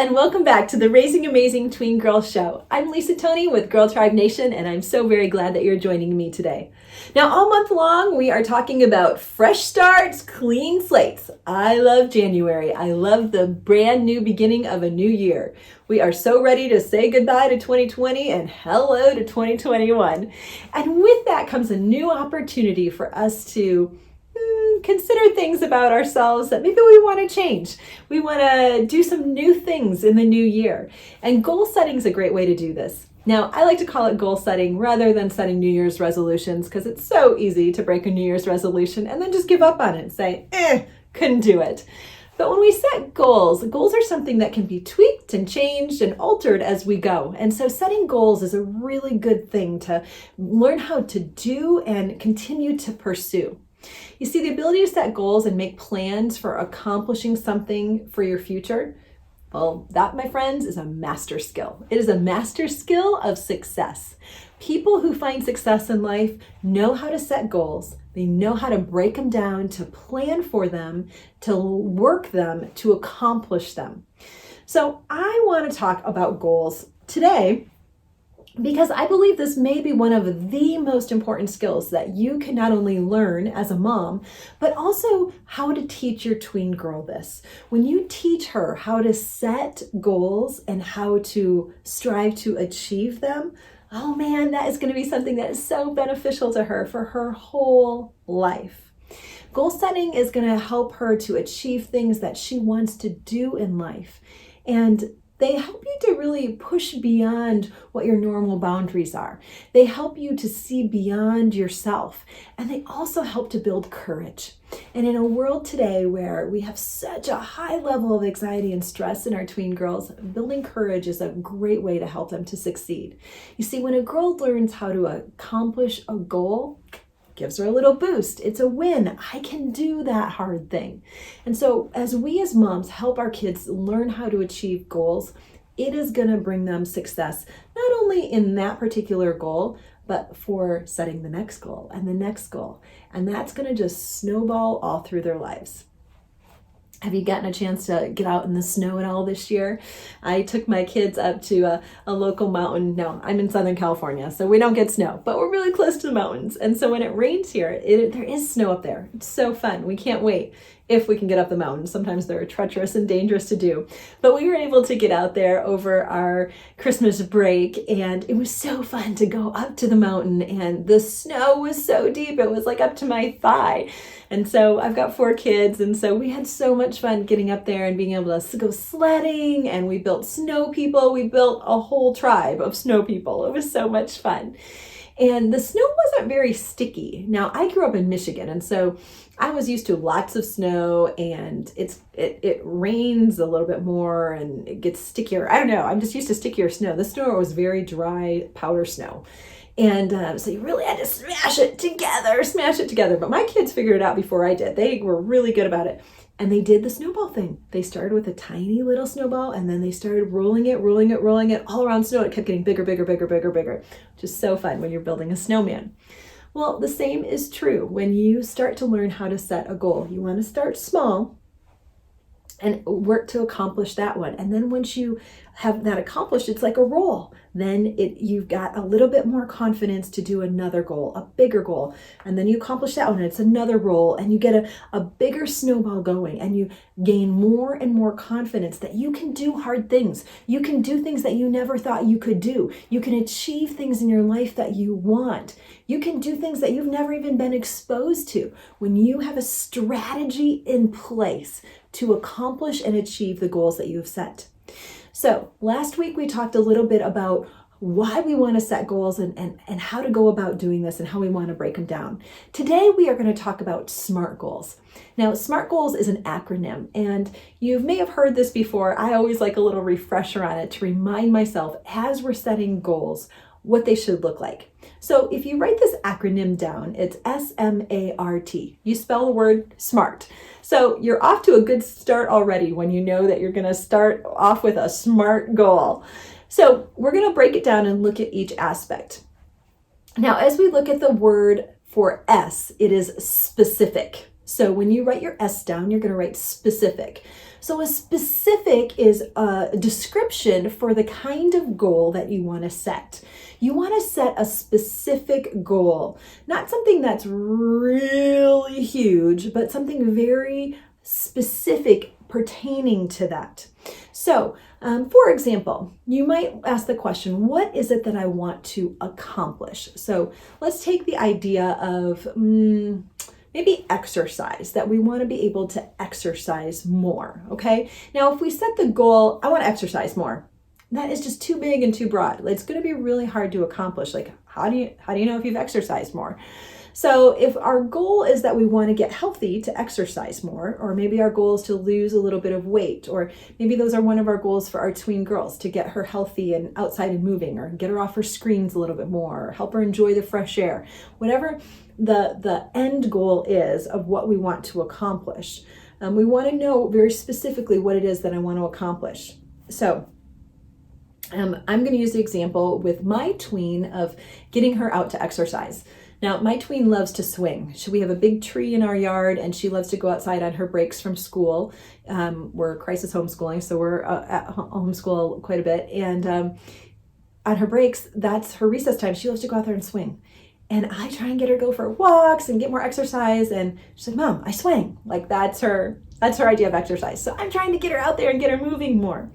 and welcome back to the Raising Amazing Tween Girls Show. I'm Lisa Tony with Girl Tribe Nation, and I'm so very glad that you're joining me today. Now, all month long, we are talking about fresh starts, clean slates. I love January. I love the brand new beginning of a new year. We are so ready to say goodbye to 2020 and hello to 2021. And with that comes a new opportunity for us to consider things about ourselves that maybe we want to change. We want to do some new things in the new year. And goal setting is a great way to do this. Now, I like to call it goal setting rather than setting New Year's resolutions because it's so easy to break a New Year's resolution and then just give up on it and say, couldn't do it. But when we set goals are something that can be tweaked and changed and altered as we go. And so setting goals is a really good thing to learn how to do and continue to pursue. You see, the ability to set goals and make plans for accomplishing something for your future, well, that, my friends, is a master skill. It is a master skill of success. People who find success in life know how to set goals. They know how to break them down, to plan for them, to work them, to accomplish them. So I want to talk about goals today because I believe this may be one of the most important skills that you can not only learn as a mom, but also how to teach your tween girl this. When you teach her how to set goals and how to strive to achieve them, oh man, that is going to be something that is so beneficial to her for her whole life. Goal setting is going to help her to achieve things that she wants to do in life. And they help you to really push beyond what your normal boundaries are. They help you to see beyond yourself. And they also help to build courage. And in a world today where we have such a high level of anxiety and stress in our tween girls, building courage is a great way to help them to succeed. You see, when a girl learns how to accomplish a goal, gives her a little boost. It's a win. I can do that hard thing. And so as we as moms help our kids learn how to achieve goals, it is going to bring them success, not only in that particular goal, but for setting the next goal and the next goal. And that's going to just snowball all through their lives. Have you gotten a chance to get out in the snow at all this year? I took my kids up to a local mountain. No, I'm in Southern California, so we don't get snow, but we're really close to the mountains. And so when it rains here, there is snow up there. It's so fun. We can't wait if we can get up the mountain. Sometimes they're treacherous and dangerous to do. But we were able to get out there over our Christmas break, and it was so fun to go up to the mountain. And the snow was so deep, it was like up to my thigh. And so I've got 4 kids, and so we had so much fun getting up there and being able to go sledding, and we built snow people. We built a whole tribe of snow people. It was so much fun. And the snow wasn't very sticky. Now, I grew up in Michigan, and so I was used to lots of snow, and it rains a little bit more and it gets stickier. I don't know. I'm just used to stickier snow. The snow was very dry powder snow. And so you really had to smash it together. But my kids figured it out before I did. They were really good about it. And they did the snowball thing. They started with a tiny little snowball, and then they started rolling it all around snow. It kept getting bigger. Just so fun when you're building a snowman. Well, the same is true when you start to learn how to set a goal. You want to start small and work to accomplish that one. And then once you have that accomplished, it's like a roll. Then you've got a little bit more confidence to do another goal, a bigger goal. And then you accomplish that one, and it's another roll, and you get a bigger snowball going, and you gain more and more confidence that you can do hard things. You can do things that you never thought you could do. You can achieve things in your life that you want. You can do things that you've never even been exposed to. When you have a strategy in place to accomplish and achieve the goals that you have set. So last week we talked a little bit about why we want to set goals and how to go about doing this and how we want to break them down. Today we are going to talk about SMART goals. Now, SMART goals is an acronym, and you may have heard this before. I always like a little refresher on it to remind myself as we're setting goals what they should look like. So if you write this acronym down, it's S.M.A.R.T. You spell the word SMART. So you're off to a good start already when you know that you're going to start off with a SMART goal. So we're going to break it down and look at each aspect. Now, as we look at the word for S, it is specific. So when you write your S down, you're going to write specific. So a specific is a description for the kind of goal that you want to set. You want to set a specific goal, not something that's really huge, but something very specific pertaining to that. So, for example, you might ask the question, what is it that I want to accomplish? So let's take the idea of maybe exercise, that we want to be able to exercise more, okay? Now, if we set the goal, I want to exercise more, that is just too big and too broad. It's going to be really hard to accomplish. Like, how do you know if you've exercised more? So if our goal is that we want to get healthy to exercise more, or maybe our goal is to lose a little bit of weight, or maybe those are one of our goals for our tween girls, to get her healthy and outside and moving, or get her off her screens a little bit more, or help her enjoy the fresh air, whatever the end goal is of what we want to accomplish. We want to know very specifically what it is that I want to accomplish. So I'm going to use the example with my tween of getting her out to exercise. Now, my tween loves to swing. We have a big tree in our yard, and she loves to go outside on her breaks from school. We're crisis homeschooling, so we're at homeschool quite a bit. And on her breaks, that's her recess time. She loves to go out there and swing. And I try and get her to go for walks and get more exercise. And she's like, Mom, I swing. Like, that's her idea of exercise. So I'm trying to get her out there and get her moving more.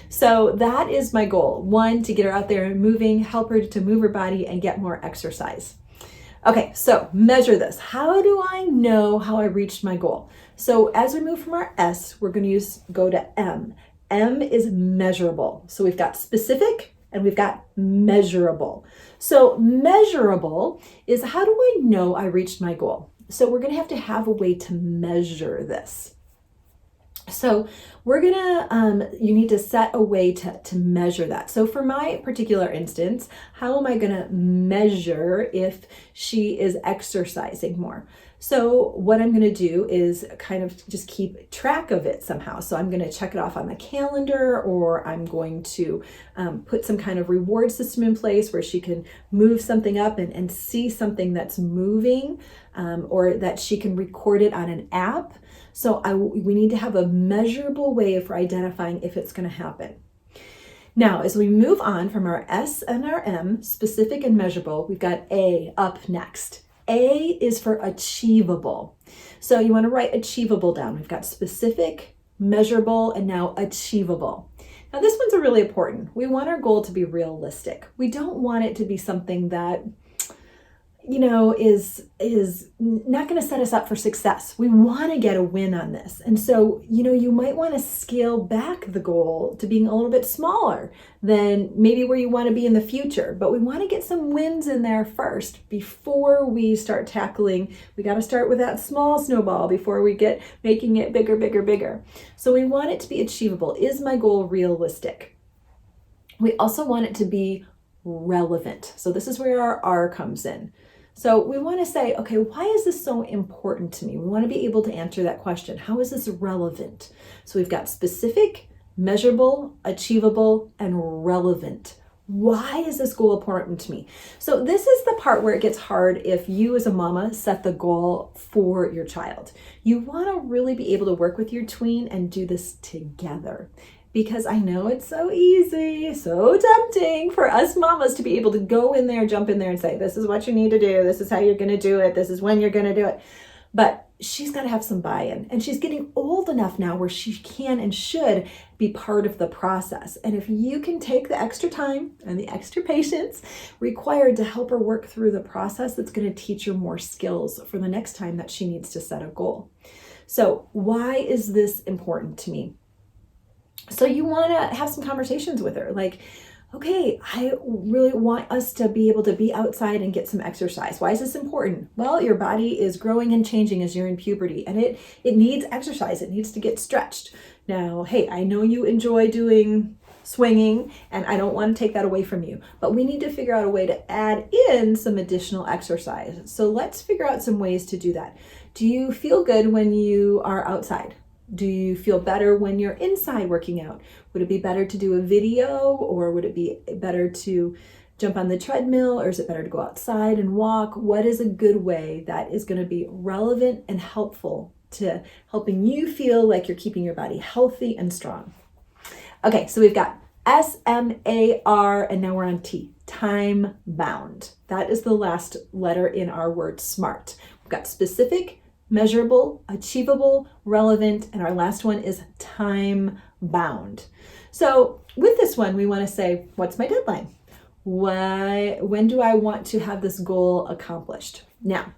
So that is my goal. One, to get her out there and moving, help her to move her body and get more exercise. Okay, so measure this. How do I know how I reached my goal? So as we move from our S, we're going to go to M. M is measurable. So we've got specific and we've got measurable. So measurable is, how do I know I reached my goal? So we're going to have a way to measure this. So we're you need to set a way to measure that. So for my particular instance, how am I gonna measure if she is exercising more? So what I'm gonna do is kind of just keep track of it somehow. So I'm gonna check it off on the calendar, or I'm going to put some kind of reward system in place where she can move something up and see something that's moving, or that she can record it on an app. So we need to have a measurable way for identifying if it's going to happen. Now, as we move on from our S and our M, specific and measurable, we've got A up next. A is for achievable. So you want to write achievable down. We've got specific, measurable, and now achievable. Now this one's really important. We want our goal to be realistic. We don't want it to be something that is not going to set us up for success. We want to get a win on this. And so, you might want to scale back the goal to being a little bit smaller than maybe where you want to be in the future. But we want to get some wins in there first before we start tackling. We got to start with that small snowball before we get making it bigger, bigger, bigger. So we want it to be achievable. Is my goal realistic? We also want it to be relevant. So this is where our R comes in. So we want to say, okay, why is this so important to me? We want to be able to answer that question. How is this relevant? So we've got specific, measurable, achievable, and relevant. Why is this goal important to me? So this is the part where it gets hard if you as a mama set the goal for your child. You want to really be able to work with your tween and do this together. Because I know it's so easy, so tempting for us mamas to be able to go in there, jump in there and say, this is what you need to do. This is how you're going to do it. This is when you're going to do it. But she's got to have some buy-in. And she's getting old enough now where she can and should be part of the process. And if you can take the extra time and the extra patience required to help her work through the process, it's going to teach her more skills for the next time that she needs to set a goal. So why is this important to me? So you want to have some conversations with her, like, okay, I really want us to be able to be outside and get some exercise. Why is this important? Well, your body is growing and changing as you're in puberty, and it needs exercise. It needs to get stretched. Now, hey, I know you enjoy doing swinging, and I don't want to take that away from you, but we need to figure out a way to add in some additional exercise. So let's figure out some ways to do that. Do you feel good when you are outside? Do you feel better when you're inside working out? Would it be better to do a video, or would it be better to jump on the treadmill, or is it better to go outside and walk? What is a good way that is going to be relevant and helpful to helping you feel like you're keeping your body healthy and strong. Okay, so we've got S-M-A-R, and now we're on T, time bound. That is the last letter in our word SMART. We've got specific, measurable, achievable, relevant, and our last one is time bound. So with this one, we want to say, what's my deadline? When do I want to have this goal accomplished? Now,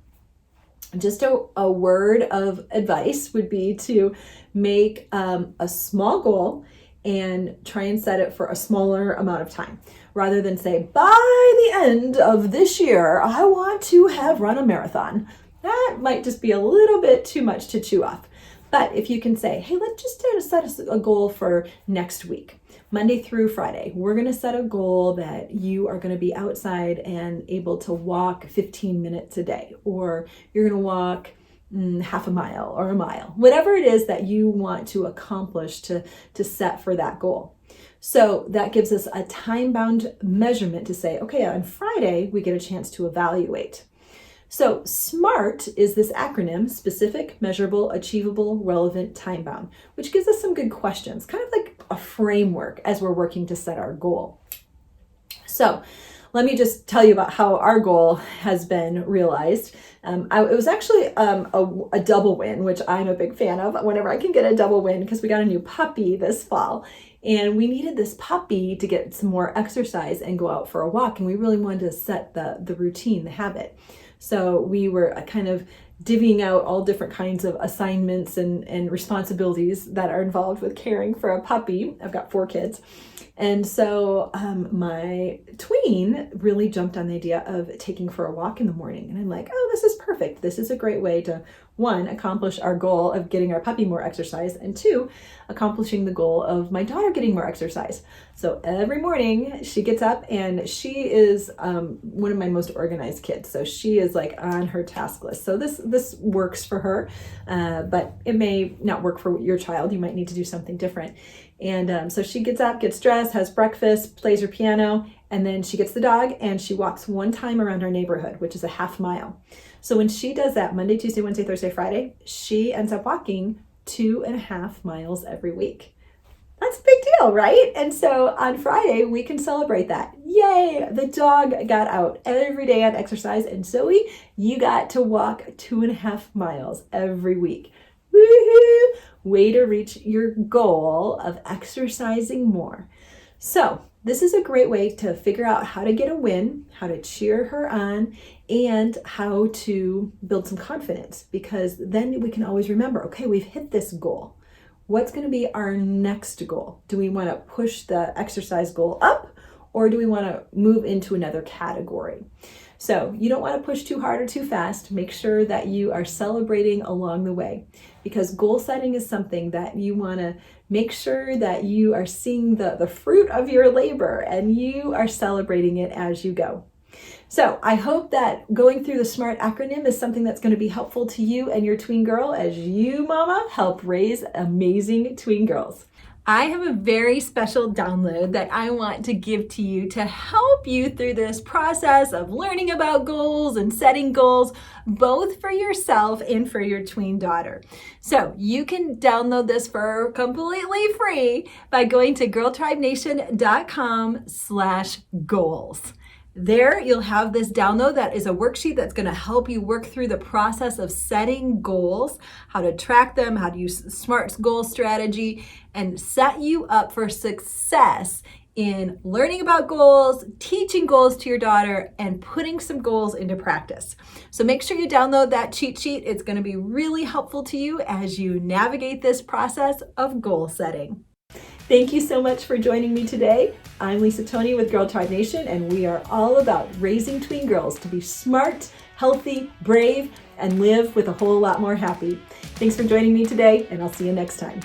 just a word of advice would be to make a small goal and try and set it for a smaller amount of time, rather than say, by the end of this year, I want to have run a marathon. That might just be a little bit too much to chew off. But if you can say, hey, let's just set a goal for next week, Monday through Friday, we're going to set a goal that you are going to be outside and able to walk 15 minutes a day, or you're going to walk half a mile or a mile, whatever it is that you want to accomplish to set for that goal. So that gives us a time-bound measurement to say, okay, on Friday, we get a chance to evaluate. So SMART is this acronym: specific, measurable, achievable, relevant, time-bound, which gives us some good questions, kind of like a framework as we're working to set our goal. So let me just tell you about how our goal has been realized. It was actually a double win, which I'm a big fan of whenever I can get a double win, because we got a new puppy this fall. And we needed this puppy to get some more exercise and go out for a walk. And we really wanted to set the routine, the habit. So we were kind of divvying out all different kinds of assignments and responsibilities that are involved with caring for a puppy. I've got 4 kids. And so my tween really jumped on the idea of taking for a walk in the morning. And I'm like, oh, this is perfect. This is a great way to, 1, accomplish our goal of getting our puppy more exercise, and 2, accomplishing the goal of my daughter getting more exercise. So every morning she gets up, and she is one of my most organized kids. So she is like on her task list. So this works for her, but it may not work for your child. You might need to do something different. And so she gets up, gets dressed, has breakfast, plays her piano, and then she gets the dog and she walks 1 time around our neighborhood, which is a half mile. So when she does that Monday, Tuesday, Wednesday, Thursday, Friday, she ends up walking 2.5 miles every week. That's a big deal, right? And so on Friday, we can celebrate that. Yay! The dog got out every day on exercise, and Zoe, you got to walk 2.5 miles every week. Woohoo! Way to reach your goal of exercising more. So this is a great way to figure out how to get a win, how to cheer her on, and how to build some confidence, because then we can always remember, okay, we've hit this goal. What's going to be our next goal? Do we want to push the exercise goal up, or do we want to move into another category? So you don't want to push too hard or too fast. Make sure that you are celebrating along the way, because goal setting is something that you want to make sure that you are seeing the fruit of your labor and you are celebrating it as you go. So I hope that going through the SMART acronym is something that's going to be helpful to you and your tween girl as you, mama, help raise amazing tween girls. I have a very special download that I want to give to you to help you through this process of learning about goals and setting goals, both for yourself and for your tween daughter. So you can download this for completely free by going to girltribenation.com/goals. There you'll have this download that is a worksheet that's going to help you work through the process of setting goals, how to track them, how to use SMART's goal strategy, and set you up for success in learning about goals, teaching goals to your daughter, and putting some goals into practice. So make sure you download that cheat sheet. It's going to be really helpful to you as you navigate this process of goal setting. Thank you so much for joining me today. I'm Lisa Tony with Girl Tribe Nation, and we are all about raising tween girls to be smart, healthy, brave, and live with a whole lot more happy. Thanks for joining me today, and I'll see you next time.